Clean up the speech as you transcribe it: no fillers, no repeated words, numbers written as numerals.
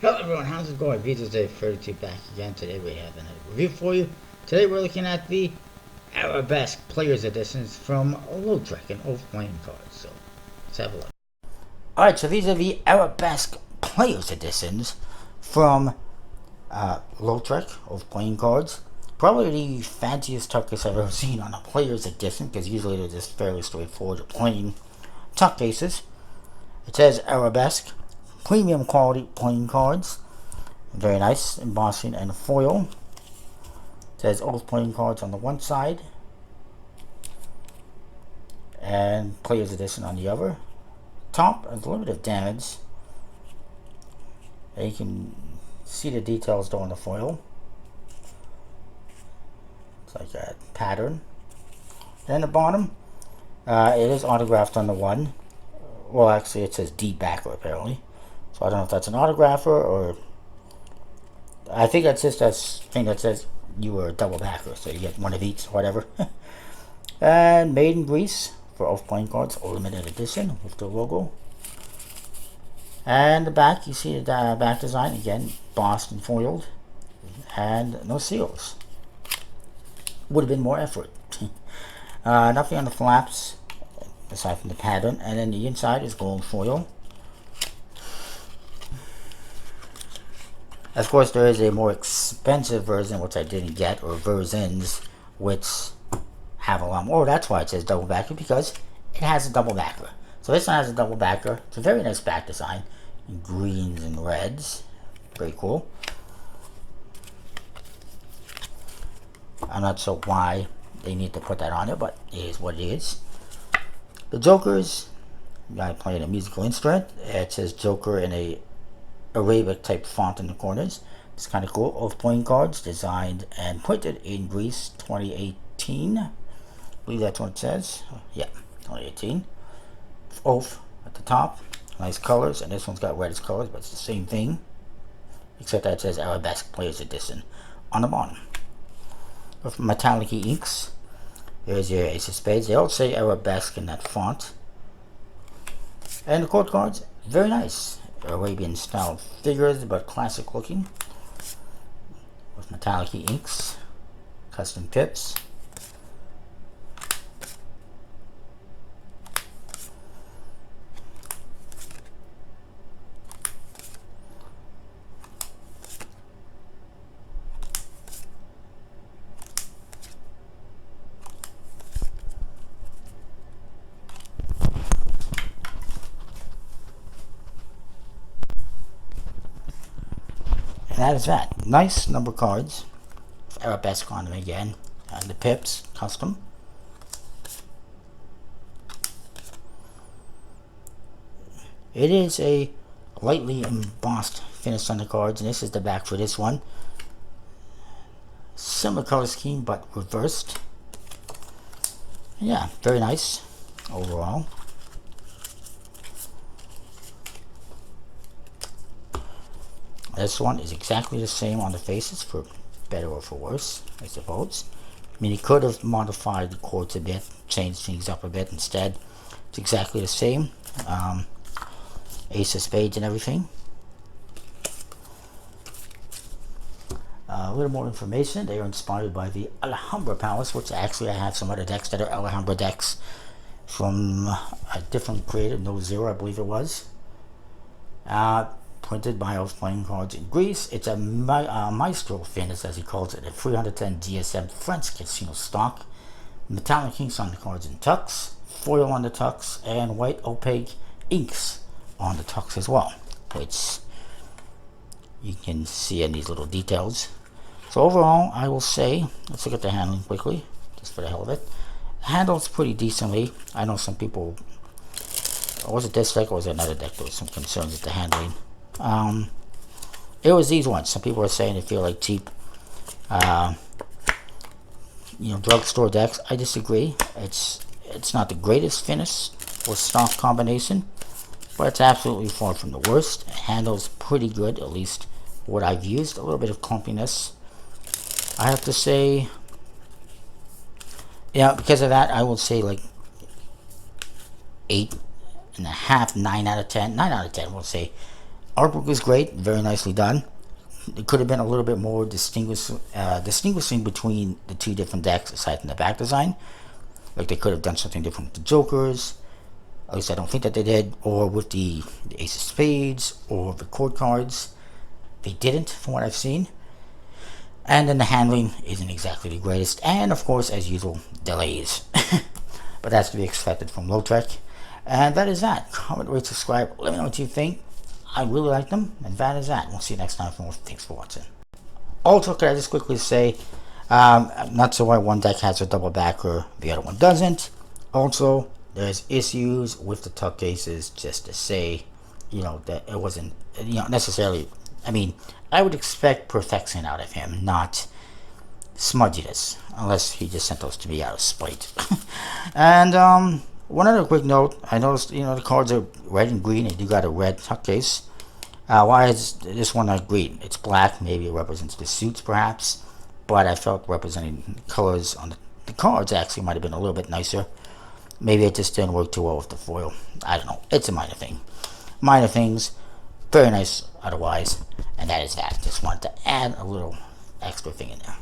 Hello everyone, how's it going? Vito's Day 32 back again. Today we have a review for you. Today we're looking at the Arabesque Players Editions from Lautrec and Oath Playing Cards. So let's have a look. Alright, so these are the Arabesque Players Editions from Lautrec, Oath Playing Cards. Probably the fanciest tuck case I've ever seen on a Players Edition, because usually they're just fairly straightforward, plain tuck cases. It says Arabesque. Premium quality playing cards. Very nice embossing and foil. It says Oath Playing Cards on the one side and Players Edition on the other. Top has a little bit of damage. And you can see the details though on the foil. It's like a pattern. Then the bottom, it is autographed on the one. Well, actually it says D backer apparently. So I don't know if that's an autographer or... I think that's just a thing that says you were a double backer, so you get one of each, whatever. And made in Greece for Oath Playing Cards, limited edition with the logo. And the back, you see the back design, again, embossed and foiled. And no seals. Would have been more effort. Nothing on the flaps, aside from the pattern. And then the inside is gold foil. Of course, there is a more expensive version, which I didn't get, or versions, which have a lot more. That's why it says double backer, because it has a double backer. So this one has a double backer. It's a very nice back design, in greens and reds. Very cool. I'm not sure why they need to put that on there, but it is what it is. The Jokers, I playing a musical instrument. It says Joker in a Arabic type font in the corners. It's kind of cool. Oath Playing Cards, designed and printed in Greece, 2018. I believe that's what it says. Yeah, 2018. Oath at the top. Nice colors, and this one's got reddish colors, but it's the same thing, except that it says Arabesque Players Edition on the bottom. With metallic inks, there's your Ace of Spades. They all say Arabesque in that font. And the court cards, very nice. Arabian style figures, but classic looking, with metallic inks, custom pips. And that is that. Nice number cards. Arabesque on them again. And the pips, custom. It is a lightly embossed finish on the cards, and this is the back for this one. Similar color scheme, but reversed. Yeah, very nice overall. This one is exactly the same on the faces, for better or for worse, I suppose. I mean, he could have modified the chords a bit, changed things up a bit. Instead, it's exactly the same. Ace of Spades and everything. A little more information. They are inspired by the Alhambra Palace, which actually I have some other decks that are Alhambra decks from a different creator, No Zero, I believe it was. Printed by Oath Playing Cards in Greece. It's a maestro finish, as he calls it, a 310 DSM French casino stock. Metallic inks on the cards and tucks, foil on the tucks, and white opaque inks on the tucks as well, which you can see in these little details. So overall, I will say, let's look at the handling quickly, just for the hell of it. The handles pretty decently. I know some people, was it this deck or was it another deck? There was some concerns with the handling. It was these ones. Some people are saying they feel like cheap, drugstore decks. I disagree. It's not the greatest finish or stock combination, but it's absolutely far from the worst. It handles pretty good, at least what I've used. A little bit of clumpiness, I have to say. Yeah, because of that, I will say like 8.5, 9 out of 10. 9 out of 10, we'll say. Artwork is great, very nicely done. It could have been a little bit more distinguishing between the two different decks aside from the back design. Like they could have done something different with the Jokers. At least I don't think that they did. Or with the Ace of Spades or the court cards. They didn't, from what I've seen. And then the handling isn't exactly the greatest. And of course, as usual, delays. But that's to be expected from Low-Tech. And that is that. Comment, rate, subscribe. Let me know what you think. I really like them. And that is that. We'll see you next time for more. Thanks for watching. Also, could I just quickly say, I'm not sure why one deck has a double backer, the other one doesn't. Also, there's issues with the tuck cases, just to say, that it wasn't, necessarily, I would expect perfection out of him, not smudginess, unless he just sent those to me out of spite. And, one other quick note, I noticed, the cards are red and green, and you got a red tuck case. Why is this one not green? It's black, maybe it represents the suits, perhaps, but I felt representing the colors on the cards actually might have been a little bit nicer. Maybe it just didn't work too well with the foil. I don't know. It's a minor thing. Minor things. Very nice otherwise. And that is that. Just wanted to add a little extra thing in there.